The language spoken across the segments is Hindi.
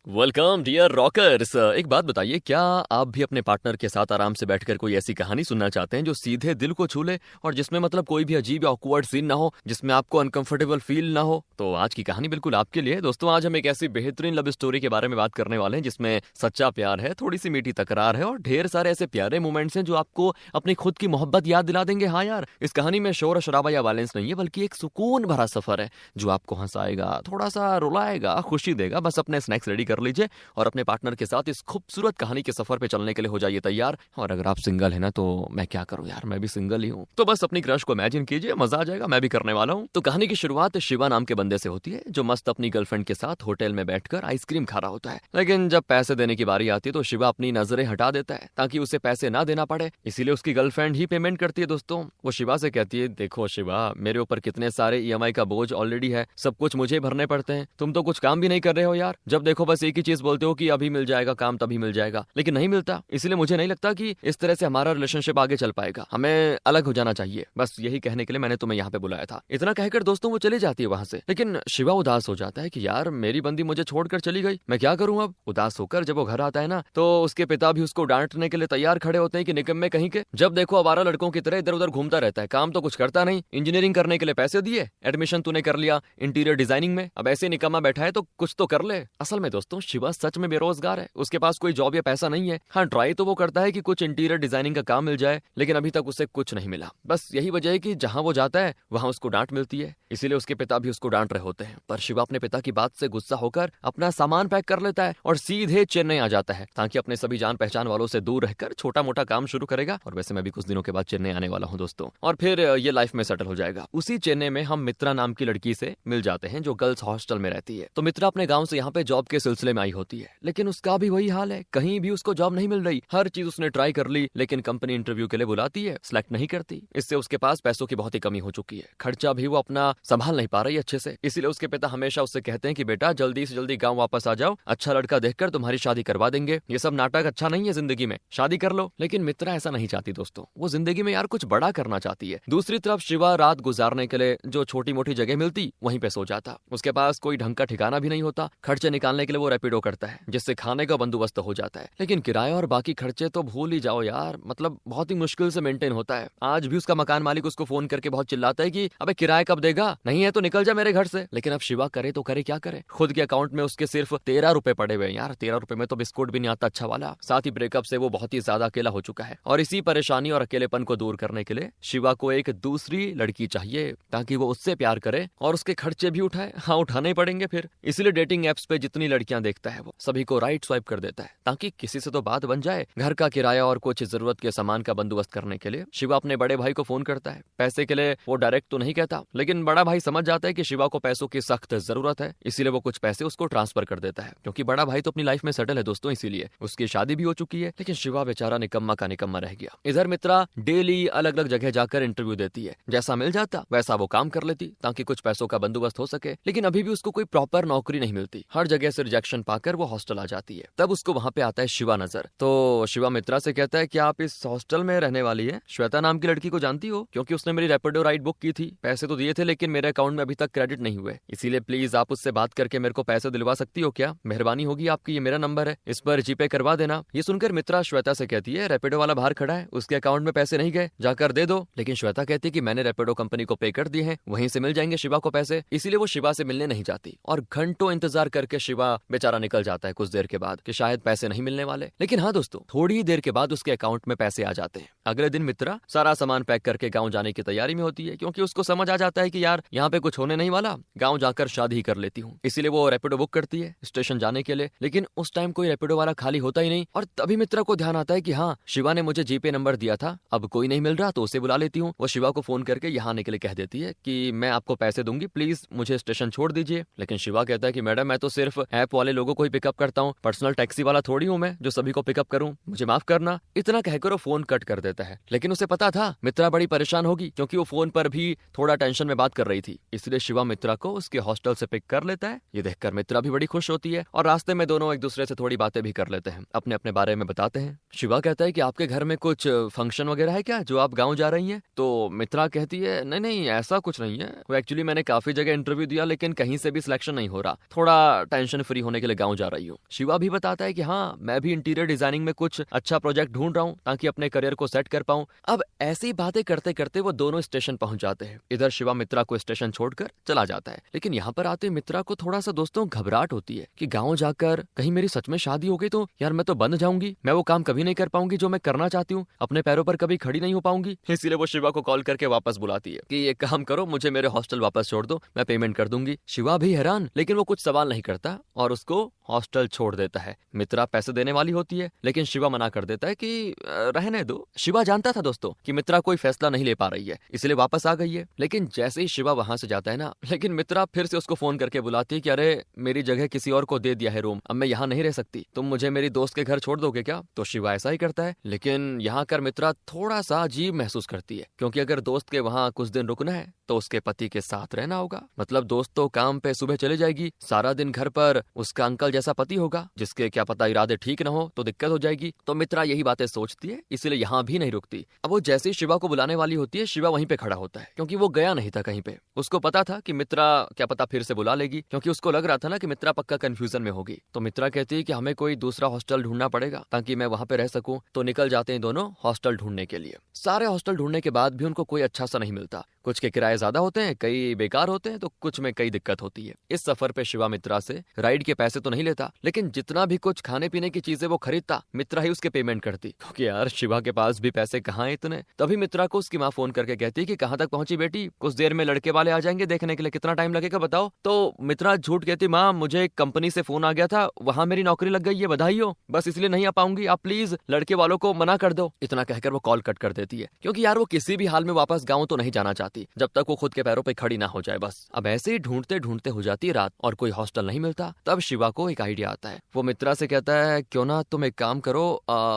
Welcome dear rockers. एक बात बताइए, क्या आप भी अपने पार्टनर के साथ आराम से बैठकर कोई ऐसी कहानी सुनना चाहते हैं जो सीधे दिल को छू ले और जिसमें मतलब कोई भी अजीब या ऑकवर्ड सीन ना हो, जिसमें आपको अनकंफर्टेबल फील ना हो? तो आज की कहानी बिल्कुल आपके लिए। दोस्तों, आज हम एक ऐसी बेहतरीन लव स्टोरी के बारे में बात करने वाले हैं जिसमें सच्चा प्यार है, थोड़ी सी मीठी तकरार है और ढेर सारे ऐसे प्यारे मोमेंट्स हैं जो आपको अपनी खुद की मोहब्बत याद दिला देंगे। हाँ यार, इस कहानी में शोर शराबा या वायलेंस नहीं है, बल्कि एक सुकून भरा सफर है जो आपको हंसाएगा, थोड़ा सा रुलाएगा, खुशी देगा। बस अपने स्नैक्स रेडी कर लीजिए और अपने पार्टनर के साथ इस खूबसूरत कहानी के सफर पे चलने के लिए हो जाइए तैयार। और अगर आप सिंगल है ना, तो मैं क्या करूं यार, मैं भी सिंगल ही हूं, तो बस अपनी क्रश को इमेजिन कीजिए, मजा आ जाएगा। मैं भी करने वाला हूं। तो कहानी की शुरुआत शिवा नाम के बंदे से होती है जो मस्त अपनी गर्लफ्रेंड के साथ होटल में बैठकर आइसक्रीम खा रहा होता है। लेकिन जब पैसे देने की बारी आती है तो शिवा अपनी नजरें हटा देता है ताकि उसे पैसे ना देना पड़े, इसीलिए उसकी गर्लफ्रेंड ही पेमेंट करती है। दोस्तों, वो शिवा से कहती है, देखो शिवा, मेरे ऊपर कितने सारे ईएमआई का बोझ ऑलरेडी है, सब कुछ मुझे भरने पड़ते हैं, तुम तो कुछ काम भी नहीं कर रहे हो यार। जब देखो बस एक ही चीज बोलते हो कि अभी मिल जाएगा काम, तभी मिल जाएगा, लेकिन नहीं मिलता। इसलिए मुझे नहीं लगता कि इस तरह से हमारा रिलेशनशिप आगे चल पाएगा, हमें अलग हो जाना चाहिए। बस यही कहने के लिए मैंने तुम्हें यहाँ पे बुलाया था। इतना कहकर दोस्तों वो चली जाती है वहां से। लेकिन शिवा उदास हो जाता है कि यार मेरी बंदी मुझे छोड़कर चली गई, मैं क्या करूं अब। उदास होकर जब वो घर आता है ना, तो उसके पिता भी उसको डांटने के लिए तैयार खड़े होते हैं कि निकम्मे कहीं के, जब देखो आवारा लड़कों की तरह इधर उधर घूमता रहता है, काम तो कुछ करता नहीं। इंजीनियरिंग करने के लिए पैसे दिए, एडमिशन तूने कर लिया इंटीरियर डिजाइनिंग में, अब ऐसे निकम्मा बैठा है तो कुछ तो कर ले। असल में दोस्तों, शिवा सच में बेरोजगार है, उसके पास कोई जॉब या पैसा नहीं है। हाँ, ट्राई तो वो करता है कि कुछ इंटीरियर डिजाइनिंग का काम मिल जाए, लेकिन अभी तक उसे कुछ नहीं मिला। बस यही वजह है कि जहां वो जाता है वहां उसको डांट मिलती है, इसीलिए उसके पिता भी उसको डांट रहे होते हैं। पर शिवा अपने पिता की बात से गुस्सा होकर अपना सामान पैक कर लेता है और सीधे चेन्नई आ जाता है ताकि अपने सभी जान पहचान वालों से दूर रहकर छोटा मोटा काम शुरू करेगा। और वैसे मैं भी कुछ दिनों के बाद चेन्नई आने वाला हूँ दोस्तों, और फिर ये लाइफ में सेटल हो जाएगा। उसी चेन्नई में हम मित्रा नाम की लड़की से मिल जाते हैं जो गर्ल्स हॉस्टल में रहती है। तो मित्रा अपने गाँव से यहाँ पे जॉब के सिलसिले में आई होती है, लेकिन उसका भी वही हाल है, कहीं भी उसको जॉब नहीं मिल रही। हर चीज उसने ट्राई कर ली, लेकिन कंपनी इंटरव्यू के लिए बुलाती है, सिलेक्ट नहीं करती। इससे उसके पास पैसों की बहुत ही कमी हो चुकी है, खर्चा भी वो अपना संभाल नहीं पा रही अच्छे से। इसीलिए उसके पिता हमेशा उससे कहते हैं कि बेटा जल्दी से जल्दी गांव वापस आ जाओ, अच्छा लड़का देखकर तुम्हारी शादी करवा देंगे, ये सब नाटक अच्छा नहीं है जिंदगी में, शादी कर लो। लेकिन मित्रा ऐसा नहीं चाहती दोस्तों, वो जिंदगी में यार कुछ बड़ा करना चाहती है। दूसरी तरफ शिवा रात गुजारने के लिए जो छोटी मोटी जगह मिलती वहीं पे सो जाता। उसके पास कोई ढंग का ठिकाना भी नहीं होता, खर्चे निकालने के लिए वो रैपिडो करता है जिससे खाने का बंदोबस्त हो जाता है, लेकिन किराया और बाकी खर्चे तो भूल ही जाओ यार, मतलब बहुत ही मुश्किल से मेंटेन होता है। आज भी उसका मकान मालिक उसको फोन करके बहुत चिल्लाता है कि अबे किराया कब देगा, नहीं है तो निकल जा मेरे घर से। लेकिन अब शिवा करे तो करे क्या करे, खुद के अकाउंट में उसके सिर्फ 13 रुपए पड़े हुए हैं यार। 13 रुपए में तो बिस्कुट भी नहीं आता अच्छा वाला। साथ ही ब्रेकअप से वो बहुत ही ज्यादा अकेला हो चुका है और इसी परेशानी और अकेलेपन को दूर करने के लिए शिवा को एक दूसरी लड़की चाहिए ताकि वो उससे प्यार करे और उसके खर्चे भी उठाए। हाँ, उठाने ही पड़ेंगे फिर। इसलिए डेटिंग एप्स पे जितनी लड़कियां देखता है वो सभी को राइट स्वाइप कर देता है ताकि किसी से तो बात बन जाए। घर का किराया और कुछ जरूरत के सामान का बंदोबस्त करने के लिए शिवा अपने बड़े भाई को फोन करता है। पैसे के लिए वो डायरेक्ट तो नहीं कहता, लेकिन बड़ा भाई समझ जाता है कि शिवा को पैसों की सख्त जरूरत है, इसीलिए वो कुछ पैसे उसको ट्रांसफर कर देता है, क्योंकि बड़ा भाई तो अपनी लाइफ में सेटल है दोस्तों, इसीलिए उसकी शादी भी हो चुकी है। लेकिन शिवा बेचारा निकम्मा का निकम्मा रह गया। इधर मित्रा डेली अलग अलग जगह जाकर इंटरव्यू देती है, जैसा मिल जाता वैसा वो काम कर लेती ताकि कुछ पैसों का बंदोबस्त हो सके। लेकिन अभी भी उसको कोई प्रॉपर नौकरी नहीं मिलती, हर जगह से रिजेक्शन पाकर वो हॉस्टल आ जाती है। तब उसको वहां पे आता है शिवा नजर। तो शिवा मित्रा से कहता है कि आप इस हॉस्टल में रहने वाली है श्वेता नाम की लड़की को जानती हो, क्योंकि उसने मेरी रैपिडो राइड बुक की थी, पैसे तो दिए थे लेकिन मेरे अकाउंट में अभी तक क्रेडिट नहीं हुए, इसीलिए प्लीज आप उससे बात करके मेरे को पैसे दिलवा सकती हो क्या, मेहरबानी होगी आपकी, ये मेरा नंबर है, इस पर जीपे करवा देना। ये सुनकर मित्रा श्वेता से कहती है रैपिडो वाला बाहर खड़ा है, उसके अकाउंट में पैसे नहीं गए, जाकर दे दो। लेकिन श्वेता कहती है कि मैंने रैपिडो कंपनी को पे कर दिए हैं, वहीं से मिल जाएंगे शिवा को पैसे, इसीलिए वो शिवा से मिलने नहीं जाती। और घंटों इंतजार करके शिवा बेचारा निकल जाता है कुछ देर के बाद कि शायद पैसे नहीं मिलने वाले। लेकिन हाँ दोस्तों, थोड़ी ही देर के बाद उसके अकाउंट में पैसे आ जाते हैं। अगले दिन मित्रा सारा सामान पैक करके गांव जाने की तैयारी में होती है, क्योंकि उसको समझ आ जाता है कि यार यहाँ पे कुछ होने नहीं वाला, गांव जाकर शादी ही कर लेती हूँ। इसीलिए वो रैपिडो बुक करती है स्टेशन जाने के लिए, लेकिन उस टाइम कोई रैपिडो वाला खाली होता ही नहीं। और तभी मित्रा को ध्यान आता है कि हाँ, शिवा ने मुझे जीपे नंबर दिया था, अब कोई नहीं मिल रहा तो उसे बुला लेती हूँ। वो शिवा को फोन करके यहाँ आने के लिए कह देती है कि मैं आपको पैसे दूंगी, प्लीज मुझे स्टेशन छोड़ दीजिए। लेकिन शिवा कहता है कि मैडम मैं तो सिर्फ ऐप वाले लोगों को ही पिकअप करता हूँ, पर्सनल टैक्सी वाला थोड़ी हूँ मैं जो सभी को पिकअप करूँ, मुझे माफ करना। इतना कहकर वो फोन कट कर देता देता है। लेकिन उसे पता था मित्रा बड़ी परेशान होगी क्योंकि वो फोन पर भी थोड़ा टेंशन में बात कर रही थी, इसलिए शिवा मित्रा को उसके हॉस्टल से पिक कर लेता है। ये देखकर मित्रा भी बड़ी खुश होती है और रास्ते में दोनों एक दूसरे से थोड़ी बातें भी कर लेते हैं, अपने अपने बारे में बताते हैं। शिवा कहता है कि आपके घर में कुछ फंक्शन वगैरह है क्या जो आप गाँव जा रही है? तो मित्रा कहती है नहीं नहीं ऐसा कुछ नहीं है, वो एक्चुअली मैंने काफी जगह इंटरव्यू दिया लेकिन कहीं से भी सिलेक्शन नहीं हो रहा, थोड़ा टेंशन फ्री होने के लिए गाँव जा रही हूँ। शिवा भी बताता है कि हाँ मैं भी इंटीरियर डिजाइनिंग में कुछ अच्छा प्रोजेक्ट ढूंढ रहा हूँ ताकि अपने करियर को सेट कर पाऊं। अब ऐसी बातें करते करते वो दोनों स्टेशन पहुंच जाते हैं। इधर शिवा मित्रा को स्टेशन छोड़कर चला जाता है, लेकिन यहाँ पर आते मित्रा को थोड़ा सा दोस्तों घबराहट होती है कि गाँव जाकर कहीं मेरी सच में शादी हो गई तो यार मैं तो बंद जाऊंगी, मैं वो काम कभी नहीं कर पाऊंगी जो मैं करना चाहती हूँ, अपने पैरों पर कभी खड़ी नहीं हो पाऊंगी। इसीलिए वो शिवा को कॉल करके वापस बुलाती है कि ये काम करो, मुझे मेरे हॉस्टल वापस छोड़ दो, मैं पेमेंट कर दूंगी। शिवा भी हैरान, लेकिन वो कुछ सवाल नहीं करता और उसको हॉस्टल छोड़ देता है। मित्रा पैसे देने वाली होती है लेकिन शिवा मना कर देता है कि रहने दो। शिवा जानता था दोस्तों कि मित्रा कोई फैसला नहीं ले पा रही है, इसलिए वापस आ गई है। लेकिन जैसे ही शिवा वहां से जाता है ना, लेकिन मित्रा फिर से उसको फोन करके बुलाती है कि अरे मेरी जगह किसी और को दे दिया है रूम, अब मैं यहाँ नहीं रह सकती, तुम मुझे मेरी दोस्त के घर छोड़ दोगे क्या? तो शिवा ऐसा ही करता है, लेकिन यहाँ कर मित्रा थोड़ा सा अजीब महसूस करती है क्योंकि अगर दोस्त के वहाँ कुछ दिन रुकना है तो उसके पति के साथ रहना होगा। मतलब दोस्त तो काम पे सुबह चले जाएगी, सारा दिन घर पर उसका अंकल जैसा पति होगा जिसके क्या पता इरादे ठीक न हो तो दिक्कत हो जाएगी। तो मित्रा यही बातें सोचती है, इसलिए यहाँ भी नहीं रुकती। अब वो जैसे ही शिवा को बुलाने वाली होती है, शिवा वहीं पे खड़ा होता है क्योंकि वो गया नहीं था कहीं पे। उसको पता था कि मित्रा क्या पता फिर से बुला लेगी क्योंकि उसको लग रहा था ना कि मित्रा पक्का कंफ्यूजन में होगी। तो मित्रा कहती है कि हमें कोई दूसरा हॉस्टल ढूंढना पड़ेगा ताकि मैं वहां पे रह सकूं। तो निकल जाते हैं दोनों हॉस्टल ढूंढने के लिए। सारे हॉस्टल ढूंढने के बाद भी उनको कोई अच्छा सा नहीं मिलता, कुछ के किराए ज्यादा होते हैं, कई बेकार होते हैं, तो कुछ में कई दिक्कत होती है। इस सफर पे शिवा मित्रा से राइड के पैसे तो नहीं लेता, लेकिन जितना भी कुछ खाने पीने की चीजें वो खरीदता मित्रा ही उसके पेमेंट करती क्योंकि यार शिवा के पास भी पैसे कहाँ हैं इतने। तभी मित्रा को उसकी माँ फोन करके कहती है कि कहाँ तक पहुंची बेटी, कुछ देर में लड़के वाले आ जाएंगे देखने के लिए, कितना टाइम लगेगा बताओ। तो मित्रा झूठ कहती, माँ मुझे कंपनी से फोन आ गया था, वहाँ मेरी नौकरी लग गई है, बधाई हो, बस इसलिए नहीं आ पाऊंगी, आप प्लीज लड़के वालों को मना कर दो। इतना कहकर वो कॉल कट कर देती है क्योंकि यार वो किसी भी हाल में वापस गाँव तो नहीं जाना चाहती जब तक वो खुद के पैरों पे खड़ी ना हो जाए बस। अब ऐसे ही ढूंढते ढूंढते हो जाती है रात और कोई हॉस्टल नहीं मिलता। तब शिवा को एक आइडिया आता है, वो मित्रा से कहता है क्यों ना तुम एक काम करो,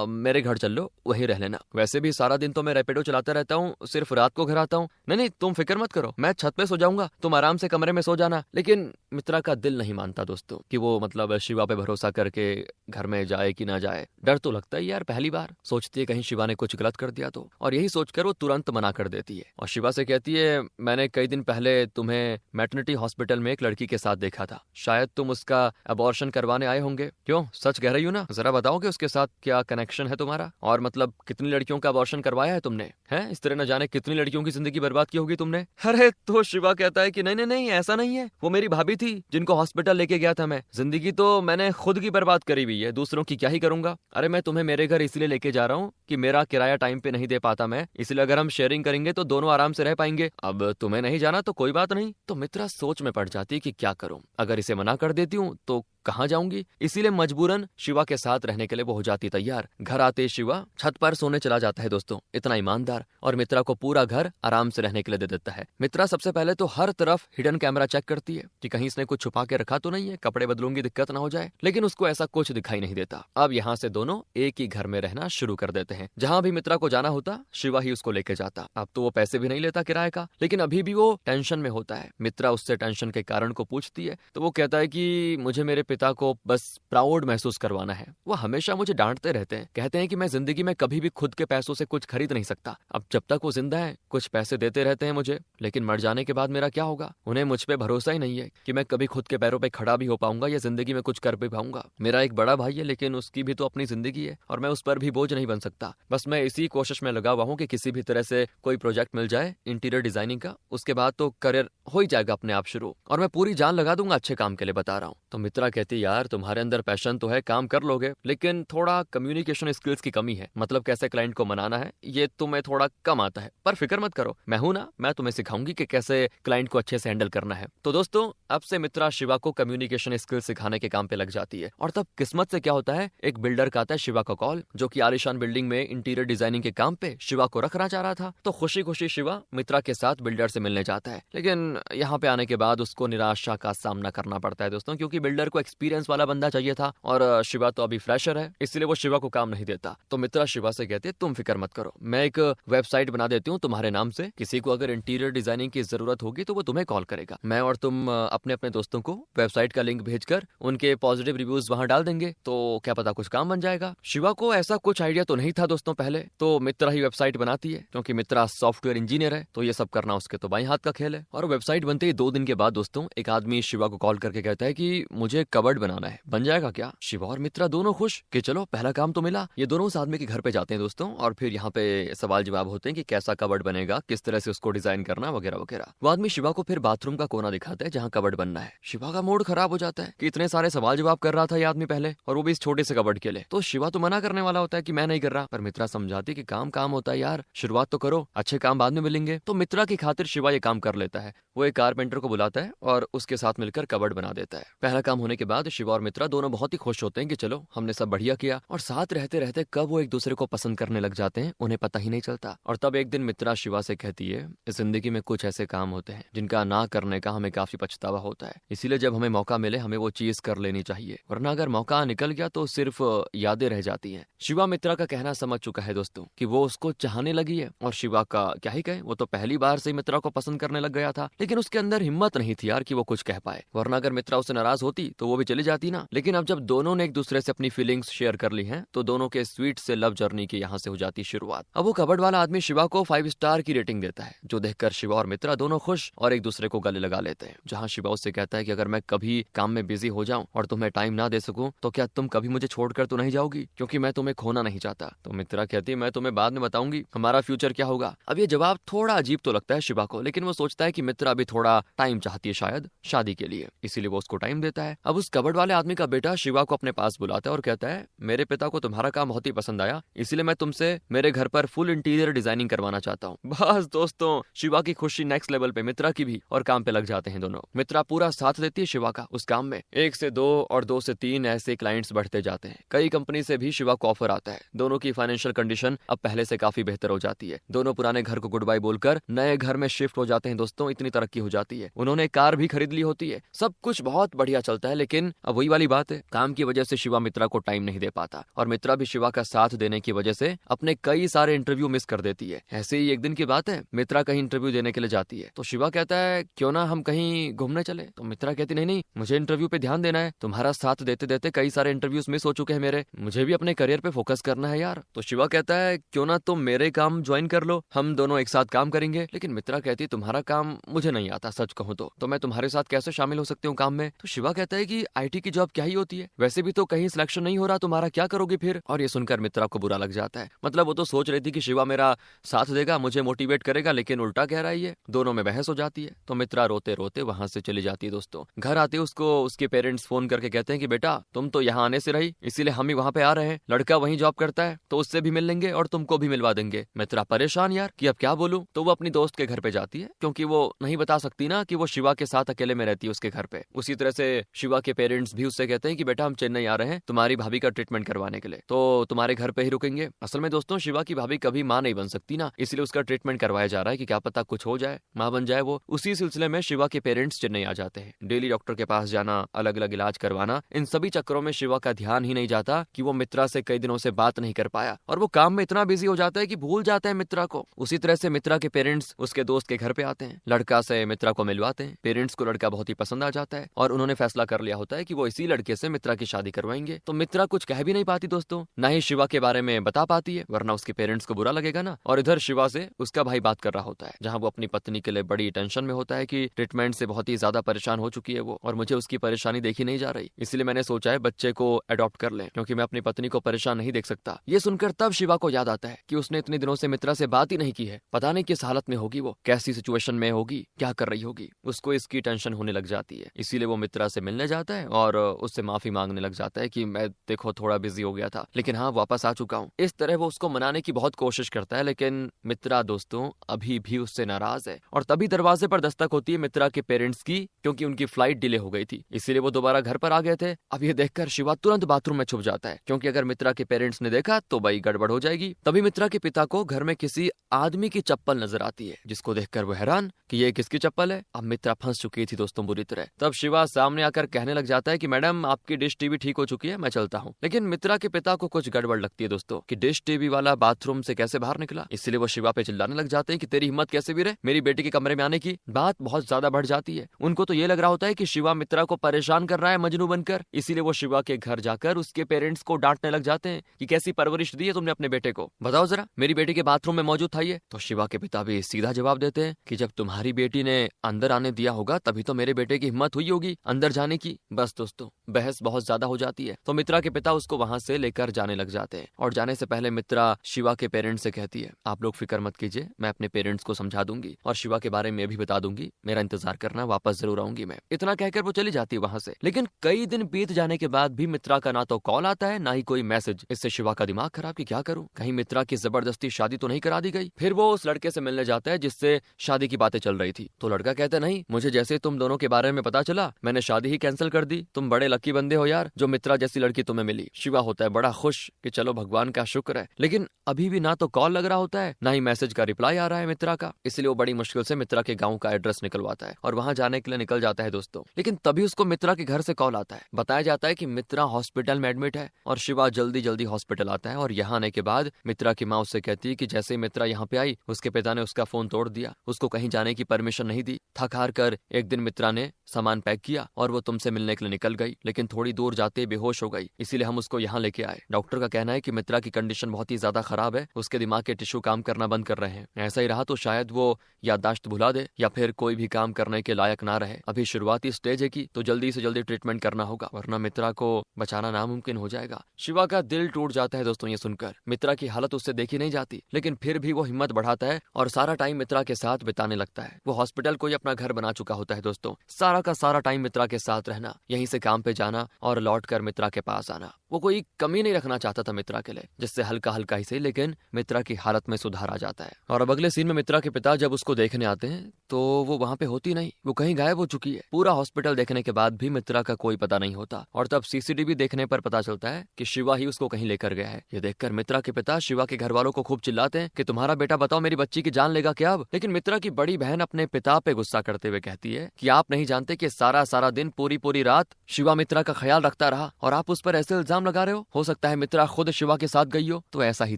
मेरे घर चल लो, वहीं रह लेना, वैसे भी सारा दिन तो मैं रैपिडो चलाता रहता हूँ, सिर्फ रात को घर आता हूँ। नहीं नहीं तुम फिक्र मत करो, मैं छत पे सो जाऊंगा, तुम आराम से कमरे में सो जाना। लेकिन मित्रा का दिल नहीं मानता दोस्तों कि वो मतलब शिवा पे भरोसा करके घर में जाए कि ना जाए। डर तो लगता है यार, पहली बार सोचती है कहीं शिवा ने कुछ गलत कर दिया तो, और यही सोचकर वो तुरंत मना कर देती है और शिवा से कहती है मैंने कई दिन पहले तुम्हें मैटरनिटी हॉस्पिटल में एक लड़की के साथ देखा था, शायद तुम उसका अबॉर्शन करवाने आए होंगे। क्यों, सच कह रही हो ना? जरा बताओगे उसके साथ क्या कनेक्शन है तुम्हारा, और मतलब कितनी लड़कियों का अबॉर्शन करवाया है तुमने, हैं? इस तरह न जाने कितनी लड़कियों की जिंदगी बर्बाद की होगी तुमने। अरे तो शिवा कहता है कि नहीं नहीं नहीं ऐसा नहीं है, वो मेरी भाभी थी जिनको हॉस्पिटल लेके गया था मैं, जिंदगी तो मैंने खुद की बर्बाद करी हुई है, दूसरों की क्या ही करूंगा। अरे मैं तुम्हें मेरे घर इसलिए लेके जा रहा हूँ कि मेरा किराया टाइम पे नहीं दे पाता मैं, इसलिए अगर हम शेयरिंग करेंगे तो दोनों आराम से रह पाएंगे। अब तुम्हें नहीं जाना तो कोई बात नहीं। तो मित्रा सोच में पड़ जाती कि क्या करूं, अगर इसे मना कर देती हूँ तो कहाँ जाऊंगी, इसीलिए मजबूरन शिवा के साथ रहने के लिए वो हो जाती तैयार। घर आते शिवा छत पर सोने चला जाता है दोस्तों, इतना ईमानदार, और मित्रा को पूरा घर आराम से रहने के लिए दे देता है। मित्रा सबसे पहले तो हर तरफ हिडन कैमरा चेक करती है कि कहीं इसने कुछ छुपा के रखा तो नहीं है, कपड़े बदलूंगी दिक्कत ना हो जाए, लेकिन उसको ऐसा कुछ दिखाई नहीं देता। अब यहाँ से दोनों एक ही घर में रहना शुरू कर देते हैं। जहाँ भी मित्रा को जाना होता शिवा ही उसको लेके जाता। अब तो वो पैसे भी नहीं लेता किराए का, लेकिन अभी भी वो टेंशन में होता है। मित्रा उससे टेंशन के कारण को पूछती है तो वो कहता है कि मुझे मेरे पिता को बस प्राउड महसूस करवाना है, वो हमेशा मुझे डांटते रहते हैं, कहते हैं कि मैं जिंदगी में कभी भी खुद के पैसों से कुछ खरीद नहीं सकता। अब जब तक वो जिंदा है कुछ पैसे देते रहते हैं मुझे, लेकिन मर जाने के बाद मेरा क्या होगा? उन्हें मुझ पे भरोसा ही नहीं है कि मैं कभी खुद के पैरों पे खड़ा भी हो पाऊंगा या जिंदगी में कुछ कर भी पाऊंगा। मेरा एक बड़ा भाई है लेकिन उसकी भी तो अपनी जिंदगी है और मैं उस पर भी बोझ नहीं बन सकता। बस मैं इसी कोशिश में लगा हुआ हूँ कि किसी भी तरह से कोई प्रोजेक्ट मिल जाए इंटीरियर डिजाइनिंग का, उसके बाद तो करियर हो ही जाएगा अपने आप शुरू, और मैं पूरी जान लगा दूंगा अच्छे काम के लिए, बता रहा हूँ। तो मित्रा कहती यार तुम्हारे अंदर पैशन तो है, काम कर लोगे, लेकिन थोड़ा कम्युनिकेशन स्किल्स की कमी है, मतलब कैसे क्लाइंट को मनाना है ये तुम्हें थोड़ा कम आता है, पर फिक्र मत करो, मैं हूं ना, मैं तुम्हें सिखाऊंगी कि कैसे क्लाइंट को अच्छे से हैंडल करना है। तो दोस्तों अब से मित्रा शिवा को कम्युनिकेशन स्किल्स सिखाने के काम पे लग जाती है। और तब किस्मत से क्या होता है, एक बिल्डर का आता है शिवा का कॉल, जो कि आलीशान बिल्डिंग में इंटीरियर डिजाइनिंग के काम पे शिवा को रखना चाह रहा था। तो खुशी खुशी शिवा मित्रा के साथ बिल्डर से मिलने जाता है, लेकिन यहाँ पे आने के बाद उसको निराशा का सामना करना पड़ता है दोस्तों, क्योंकि बिल्डर को एक्सपीरियंस वाला बंदा चाहिए था और शिवा तो अभी फ्रेशर है, इसलिए वो शिवा को काम नहीं देता। तो मित्रा शिवा से कहते तुम फिक्र मत करो, मैं एक वेबसाइट बना देती हूँ तुम्हारे नाम से, किसी को अगर इंटीरियर डिजाइनिंग की जरूरत होगी तो वो तुम्हें कॉल करेगा। मैं और तुम अपने अपने दोस्तों को वेबसाइट का लिंक भेजकर उनके पॉजिटिव रिव्यूज वहां डाल देंगे, तो क्या पता कुछ काम बन जाएगा। शिवा को ऐसा कुछ आइडिया तो नहीं था दोस्तों पहले, तो मित्रा ही वेबसाइट बनाती है क्योंकि मित्रा सॉफ्टवेयर इंजीनियर है, तो ये सब करना उसके तो बाएं हाथ का खेल है। और वेबसाइट बनते ही 2 दिन के बाद दोस्तों एक आदमी शिवा को कॉल करके कहता है कि मुझे कबर्ड बनाना है, बन जाएगा क्या? शिवा और मित्रा दोनों खुश कि चलो पहला काम तो मिला। ये दोनों उस आदमी के घर पे जाते हैं दोस्तों, और फिर यहाँ पे सवाल जवाब होते हैं कि कैसा कबर्ड बनेगा, किस तरह से उसको डिजाइन करना वगैरह वगैरह। वो आदमी शिवा को फिर बाथरूम का कोना दिखाता है जहाँ कबर्ड बनना है। शिवा का मूड खराब हो जाता है कि इतने सारे सवाल जवाब कर रहा था ये आदमी पहले, और वो भी इस छोटे से कबर्ड के लिए। तो शिवा तो मना करने वाला होता है कि मैं नहीं कर रहा, पर मित्रा समझाती कि काम काम होता है यार, शुरुआत तो करो, अच्छे काम बाद में मिलेंगे। तो मित्रा की खातिर शिवा ये काम कर लेता है। वो एक कारपेंटर को बुलाता है और उसके साथ मिलकर कबर्ड बना देता है। पहला काम होने के बाद शिवा और मित्रा दोनों बहुत ही खुश होते हैं कि चलो हमने सब बढ़िया किया, और साथ रहते रहते कब वो एक दूसरे को पसंद करने लग जाते हैं उन्हें पता ही नहीं चलता। और तब एक दिन मित्रा शिवा से कहती है जिंदगी में कुछ ऐसे काम होते हैं जिनका ना करने का हमें काफी पछतावा होता है, इसीलिए जब हमें मौका मिले हमें वो चीज कर लेनी चाहिए, वरना अगर मौका निकल गया तो सिर्फ यादें रह जाती हैं। शिवा मित्रा का कहना समझ चुका है दोस्तों कि वो उसको चाहने लगी है, और शिवा का क्या ही कहे, वो तो पहली बार से ही मित्रा को पसंद करने लग गया था, लेकिन उसके अंदर हिम्मत नहीं थी यार कि वो कुछ कह पाए, वरना अगर मित्रा उससे नाराज होती तो वो भी चली जाती ना। लेकिन अब जब दोनों ने एक दूसरे से अपनी फीलिंग्स शेयर कर ली हैं, तो दोनों के स्वीट से लव जर्नी की यहाँ से हो जाती शुरुआत। अब वो कबर्ड वाला आदमी शिवा को 5 स्टार की रेटिंग देता है, जो देखकर शिवा और मित्रा दोनों खुश और एक दूसरे को गले लगा लेते हैं। जहाँ शिवा उससे कहता है कि अगर मैं कभी काम में बिजी हो जाऊं और तुम्हें टाइम ना दे सकूं तो क्या तुम कभी मुझे छोड़कर तो नहीं जाओगी, क्योंकि मैं तुम्हें खोना नहीं चाहता। तो मित्रा कहती है मैं तुम्हें बाद में बताऊंगी हमारा फ्यूचर क्या होगा। अब ये जवाब थोड़ा अजीब तो लगता है शिवा को, लेकिन वो सोचता है कि मित्रा अभी थोड़ा टाइम चाहती है शायद शादी के लिए, इसीलिए वो उसको टाइम देता है। अब उस कबर्ड वाले आदमी का बेटा शिवा को अपने पास बुलाता है और कहता है मेरे पिता को तुम्हारा काम बहुत ही पसंद आया, इसीलिए मैं तुमसे मेरे घर पर फुल इंटीरियर डिजाइनिंग करवाना चाहता हूँ। बस दोस्तों शिवा की खुशी नेक्स्ट लेवल पे, मित्रा की भी, और काम पे लग जाते हैं दोनों। मित्रा पूरा साथ देती है शिवा का उस काम में। 1 से 2 और 2 से 3 ऐसे क्लाइंट्स बढ़ते जाते हैं। कई कंपनी से भी शिवा को ऑफर आता है। दोनों की फाइनेंशियल कंडीशन अब पहले से काफी बेहतर हो जाती है। दोनों पुराने घर को गुड बाय बोलकर नए घर में शिफ्ट हो जाते हैं दोस्तों। इतनी तरक्की हो जाती है, उन्होंने कार भी खरीद ली होती है, सब कुछ बहुत बढ़िया चलता है। लेकिन अब वही वाली बात है, काम की वजह से शिवा मित्रा को टाइम नहीं दे पाता, और मित्रा भी शिवा का साथ देने की वजह से अपने कई सारे इंटरव्यू मिस कर देती है। ऐसे ही एक दिन की बात है, मित्रा कहीं इंटरव्यू देने के लिए जाती है, तो शिवा कहता है क्यों ना हम कहीं घूमने चले। तो मित्रा कहती नहीं नहीं, मुझे इंटरव्यू पे ध्यान देना है, तुम्हारा साथ देते देते कई सारे इंटरव्यूज मिस हो चुके हैं मेरे, मुझे भी अपने करियर पे फोकस करना है यार। तो शिवा कहता है क्यों ना तुम मेरे काम ज्वाइन कर लो, हम दोनों एक साथ काम करेंगे। लेकिन मित्रा कहती तुम्हारा काम मुझे नहीं आता, सच कहूँ तो मैं तुम्हारे साथ कैसे शामिल हो सकती हूँ काम में। तो शिवा कहता है कि IT की जॉब क्या ही होती है, वैसे भी तो कहीं सिलेक्शन नहीं हो रहा, तुम्हारा क्या करोगी फिर। और ये सुनकर मित्रा को बुरा लग जाता है। मतलब वो तो सोच रही थी कि शिवा मेरा साथ देगा, मुझे मोटिवेट करेगा, लेकिन उल्टा कह रहा है ये। दोनों में बहस हो जाती है। तो मित्रा रोते रोते वहां से चली जाती है दोस्तों। घर आते उसको उसके पेरेंट्स फोन करके कहते हैं कि बेटा तुम तो यहाँ आने से रही, इसीलिए हम ही वहाँ पे आ रहे हैं, लड़का वहीं जॉब करता है तो उससे भी मिल लेंगे और तुमको भी मिलवा देंगे। मित्रा परेशान यार कि अब क्या बोलूं। तो वो अपनी दोस्त के घर पे जाती है, क्योंकि वो नहीं बता सकती ना कि वो शिवा के साथ अकेले में रहती है उसके घर पे। उसी तरह से शिवा के पेरेंट्स भी उससे कहते हैं कि बेटा हम चेन्नई आ रहे हैं तुम्हारी भाभी का ट्रीटमेंट करवाने के लिए, तो तुम्हारे घर पे ही रुकेंगे। असल में दोस्तों शिवा की भाभी कभी माँ नहीं बन सकती ना, इसलिए उसका ट्रीटमेंट करवाया जा रहा है कि क्या पता कुछ हो जाए, माँ बन जाए वो। उसी सिलसिले में शिवा के पेरेंट्स चेन्नई आ जाते हैं। डेली डॉक्टर के पास जाना, अलग अलग इलाज करवाना, इन सभी चक्करों में शिवा का ध्यान ही नहीं जाता कि वो मित्रा से कई दिनों से बात नहीं कर पाया, और वो काम में इतना बिजी हो जाता है कि भूल जाता है मित्रा को। उसी तरह से मित्रा के पेरेंट्स उसके दोस्त के घर पे आते हैं, लड़का से मित्रा को मिलवाते हैं। पेरेंट्स को लड़का बहुत ही पसंद आ जाता है और उन्होंने फैसला कर लिया होता है कि वो इसी लड़के से मित्रा की शादी करवाएंगे। तो मित्रा कुछ कह भी नहीं पाती दोस्तों, ना ही शिवा के बारे में बता पाती है, वरना उसके पेरेंट्स को बुरा लगेगा ना। और इधर शिवा से उसका भाई बात कर रहा होता है, जहाँ वो अपनी पत्नी के लिए बड़ी टेंशन में होता है कि ट्रीटमेंट से बहुत ही ज्यादा परेशान हो चुकी है वो, और मुझे उसकी परेशानी देखी नहीं जा रही, इसलिए मैंने सोचा है बच्चे को अडॉप्ट कर लें, क्योंकि मैं अपनी पत्नी को परेशान नहीं देख सकता। ये सुनकर तब शिवा को याद आता है कि उसने इतने दिनों से मित्रा से बात ही नहीं की है, पता नहीं किस हालत में होगी वो, कैसी सिचुएशन में होगी, क्या कर रही होगी। उसको इसकी टेंशन होने लग जाती है, इसीलिए वो मित्रा से मिलने जाता है और उससे माफी मांगने लग जाता है कि मैं देखो थोड़ा बिजी हो गया था, लेकिन हाँ वापस आ चुका हूँ। इस तरह वो उसको मनाने की बहुत कोशिश करता है, लेकिन मित्रा दोस्तों अभी भी उससे नाराज है। और तभी दरवाजे पर दस्तक होती है मित्रा के पेरेंट्स की, क्योंकि उनकी फ्लाइट डिले हो गई थी, इसीलिए वो दोबारा घर पर आ गए थे। अब ये देखकर शिवा तुरंत बाथरूम में छुप जाता है, क्योंकि अगर मित्रा के पेरेंट्स ने देखा तो भाई गड़बड़ हो जाएगी। तभी मित्रा के पिता को घर में किसी आदमी की चप्पल नजर आती है, जिसको देखकर वो हैरान कि ये किसकी चप्पल है। अब मित्रा फंस चुकी थी दोस्तों बुरी तरह। तब शिवा सामने आकर कहने लग जाता है कि मैडम आपकी डिश टीवी ठीक हो चुकी है, मैं चलता हूँ। लेकिन मित्रा के पिता को कुछ गड़बड़ लगती है दोस्तों कि डिश टीवी वाला बाथरूम से कैसे बाहर निकला। इसलिए वो शिवा पे चिल्लाने लग जाते हैं कि तेरी हिम्मत कैसे भी रहे मेरी बेटी के कमरे में आने की। बात बहुत ज्यादा बढ़ जाती है। उनको तो ये लग रहा होता है कि शिवा मित्रा को परेशान कर रहा है मजनू बनकर। इसीलिए वो शिवा के घर जाकर उसके पेरेंट्स को डांटने लग जाते हैं कि कैसी परवरिश दी है तुमने अपने बेटे को, बताओ जरा मेरी बेटी के बाथरूम में मौजूद था ये। तो शिवा के पिता भी सीधा जवाब देते हैं कि जब तुम्हारी बेटी ने अंदर आने दिया होगा तभी तो मेरे बेटे की हिम्मत हुई होगी अंदर जाने की। बस दोस्तों बहस बहुत ज्यादा हो जाती है। तो मित्रा के पिता उसको वहां से लेकर जाने लग जाते हैं और जाने से पहले मित्रा शिवा के पेरेंट्स से कहती है आप लोग फिक्र मत कीजिए, मैं अपने पेरेंट्स को समझा दूंगी और शिवा के बारे में भी बता दूंगी, मेरा इंतजार करना, वापस जरूर आऊंगी मैं। इतना कहकर वो चली जाती है वहां से। लेकिन कई दिन बीत जाने के बाद भी मित्रा का ना तो कॉल आता है ना ही कोई मैसेज। इससे शिवा का दिमाग खराब कि क्या करूं, कहीं मित्रा की जबरदस्ती शादी तो नहीं करा दी गई। फिर वो उस लड़के से मिलने जाता है जिससे शादी की बातें चल रही थी। तो लड़का कहता है नहीं, मुझे जैसे तुम दोनों के बारे में पता चला मैंने शादी ही कैंसिल कर दी। तुम बड़े लकी बंदे हो यार जो मित्रा जैसी लड़की तुम्हें मिली। शिवा होता है बड़ा खुश कि चलो भगवान का शुक्र है। लेकिन अभी भी ना तो कॉल लग रहा होता है ना ही मैसेज का रिप्लाई आ रहा है मित्रा का। इसलिए वो बड़ी मुश्किल से मित्रा के गांव का एड्रेस निकलवाता है और वहां जाने के लिए निकल जाता है दोस्तों। लेकिन तभी उसको मित्रा के घर से कॉल आता है। बताया जाता है कि मित्रा हॉस्पिटल में एडमिट है और शिवा जल्दी जल्दी हॉस्पिटल आता है। और यहाँ आने के बाद मित्रा की माँ उससे कहती है कि जैसे ही मित्रा यहाँ पे आई उसके पिता ने उसका फोन तोड़ दिया, उसको कहीं जाने की परमिशन नहीं दी। थक हार कर एक दिन मित्रा ने सामान पैक किया और वो तुमसे मिलने के लिए निकल गई, लेकिन थोड़ी दूर जाते बेहोश हो गई, इसीलिए हम उसको यहाँ लेके आए। डॉक्टर का कहना है कि मित्रा की कंडीशन बहुत ही ज्यादा खराब है, उसके दिमाग के टिश्यू काम करना बंद कर रहे हैं। ऐसा ही रहा तो शायद वो याददाश्त भुला दे या फिर कोई भी काम करने के लायक ना रहे। अभी शुरुआती स्टेज है कि तो जल्दी से जल्दी ट्रीटमेंट करना होगा वरना मित्रा को बचाना नामुमकिन हो जाएगा। शिवा का दिल टूट जाता है दोस्तों ये सुनकर। मित्रा की हालत उससे देखी नहीं जाती, लेकिन फिर भी वो हिम्मत बढ़ाता है और सारा टाइम मित्रा के साथ बिताने लगता है। वो हॉस्पिटल को ही अपना घर बना चुका होता है दोस्तों। सारा का सारा टाइम मित्रा के साथ रहना, यहीं से काम पे जाना और लौट कर मित्रा के पास आना। वो कोई कमी नहीं रखना चाहता था मित्रा के लिए, जिससे हल्का हल्का ही सही लेकिन मित्रा की हालत में सुधार आ जाता है। और अब अगले सीन में मित्रा के पिता जब उसको देखने आते हैं तो वो वहाँ पे होती नहीं, वो कहीं गायब हो चुकी है। पूरा हॉस्पिटल देखने के बाद भी मित्रा का कोई पता नहीं होता और तब सीसीटीवी देखने पर पता चलता है कि शिवा ही उसको कहीं लेकर गया है। ये देखकर मित्रा के पिता शिवा के घर वालों को खूब चिल्लाते हैं कि तुम्हारा बेटा बताओ मेरी बच्ची की जान लेगा क्या अब। लेकिन मित्रा की बड़ी बहन अपने पिता पे गुस्सा करते हुए कहती है कि आप नहीं जानते कि सारा सारा दिन पूरी पूरी रात शिवा मित्रा का ख्याल रखता रहा और आप उस पर ऐसे इल्जाम लगा रहे हो सकता है मित्रा खुद शिवा के साथ गई हो। तो ऐसा ही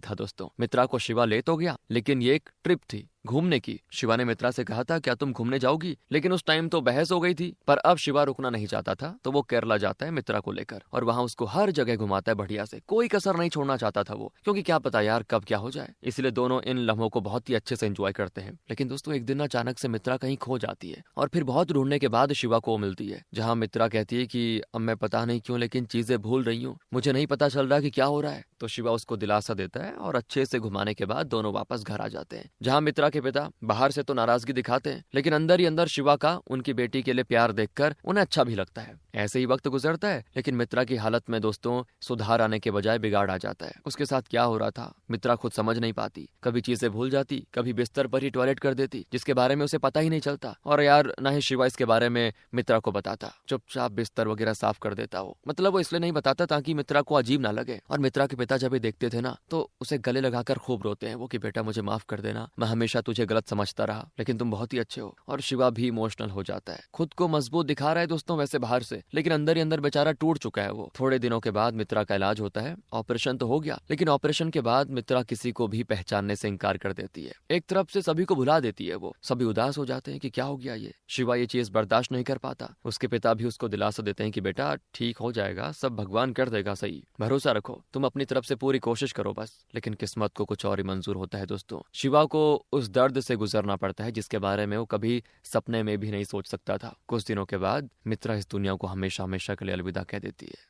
था दोस्तों, मित्रा को शिवा ले तो गया लेकिन ये एक ट्रिप थी घूमने की। शिवा ने मित्रा से कहा था क्या तुम घूमने जाओगी, लेकिन उस टाइम तो बहस हो गई थी। पर अब शिवा रुकना नहीं चाहता था तो वो केरला जाता है मित्रा को लेकर और वहां उसको हर जगह घुमाता है बढ़िया से। कोई कसर नहीं छोड़ना चाहता था वो, क्योंकि क्या पता यार कब क्या हो जाए। इसलिए दोनों इन लम्हों को बहुत ही अच्छे से एंजॉय करते हैं। लेकिन दोस्तों एक दिन अचानक से मित्रा कहीं खो जाती है और फिर बहुत ढूंढने के बाद शिवा को मिलती है, जहाँ मित्रा कहती है कि अब मैं पता नहीं क्यों लेकिन चीजें भूल रही हूँ, मुझे नहीं पता चल रहा कि क्या हो रहा है। तो शिवा उसको दिलासा देता है और अच्छे से घुमाने के बाद दोनों वापस घर आ जाते हैं, जहाँ मित्रा के पिता बाहर से तो नाराजगी दिखाते हैं लेकिन अंदर ही अंदर शिवा का उनकी बेटी के लिए प्यार देखकर उन्हें अच्छा भी लगता है। ऐसे ही वक्त गुजरता है लेकिन मित्रा की हालत में दोस्तों सुधार आने के बजाय बिगाड़ आ जाता है। उसके साथ क्या हो रहा था मित्रा खुद समझ नहीं पाती, कभी चीजें भूल जाती, कभी बिस्तर पर ही टॉयलेट कर देती जिसके बारे में उसे पता ही नहीं चलता। और यार ना ही शिवा इसके बारे में मित्रा को बताता, चुपचाप बिस्तर वगैरह साफ कर देता। वो मतलब वो इसलिए नहीं बताता ताकि मित्रा को अजीब ना लगे। और मित्रा के पिता जब भी देखते थे ना तो उसे गले लगाकर खूब रोते हैं वो कि बेटा मुझे माफ कर देना, मैं हमेशा तुझे गलत समझता रहा लेकिन तुम बहुत ही अच्छे हो। और शिवा भी इमोशनल हो जाता है, खुद को मजबूत दिखा रहा है दोस्तों वैसे बाहर से, लेकिन अंदर ही अंदर बेचारा टूट चुका है वो। थोड़े दिनों के बाद मित्रा का इलाज होता है, ऑपरेशन तो हो गया लेकिन ऑपरेशन के बाद मित्रा किसी को भी पहचानने से इनकार कर देती है। एक तरफ से सभी को भुला देती है वो, सभी उदास हो जाते हैं कि क्या हो गया ये। शिवा ये चीज बर्दाश्त नहीं कर पाता। उसके पिता भी उसको दिलासा देते हैं कि बेटा ठीक हो जाएगा, सब भगवान कर देगा सही, भरोसा रखो, तुम अपनी तरफ से पूरी कोशिश करो बस। लेकिन किस्मत को कुछ और ही मंजूर होता है दोस्तों। शिवा को उस दर्द से गुजरना पड़ता है जिसके बारे में वो कभी सपने में भी नहीं सोच सकता था। कुछ दिनों के बाद मित्रा इस दुनिया को हमेशा हमेशा के लिए अलविदा कह देती है।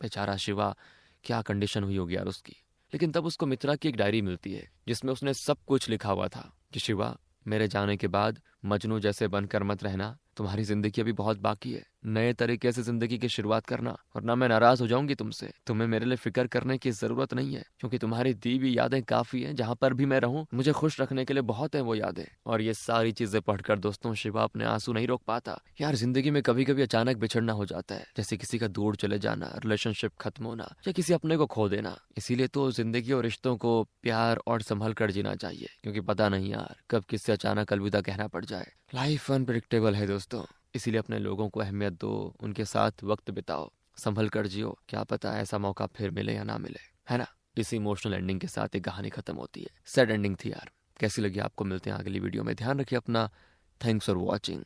बेचारा शिवा, क्या कंडीशन हुई होगी यार उसकी। लेकिन तब उसको मित्रा की एक डायरी मिलती है जिसमें उसने सब कुछ लिखा हुआ था कि शिवा मेरे जाने के बाद मजनू जैसे बनकर मत रहना, तुम्हारी जिंदगी अभी बहुत बाकी है, नए तरीके से जिंदगी की शुरुआत करना, वरना मैं नाराज हो जाऊंगी तुमसे। तुम्हें मेरे लिए फिक्र करने की जरूरत नहीं है क्योंकि तुम्हारी दी हुई यादें काफी हैं, जहां पर भी मैं रहूं मुझे खुश रखने के लिए बहुत है वो यादें। और ये सारी चीजें पढ़कर दोस्तों शिवा अपने आंसू नहीं रोक पाता। यार जिंदगी में कभी कभी अचानक बिछड़ना हो जाता है, जैसे किसी का दूर चले जाना, रिलेशनशिप खत्म होना या किसी अपने को खो देना। इसीलिए तो जिंदगी और रिश्तों को प्यार और संभल कर जीना चाहिए, क्योंकि पता नहीं यार कब किससे अचानक अलविदा कहना पड़ जाए। लाइफ अनप्रेडिक्टेबल है दोस्तों। इसीलिए अपने लोगों को अहमियत दो, उनके साथ वक्त बिताओ, संभल कर जियो, क्या पता ऐसा मौका फिर मिले या ना मिले, है ना। इस इमोशनल एंडिंग के साथ एक कहानी खत्म होती है। सैड एंडिंग थी यार। कैसी लगी आपको? मिलते हैं अगली वीडियो में। ध्यान रखिए अपना। Thanks for watching.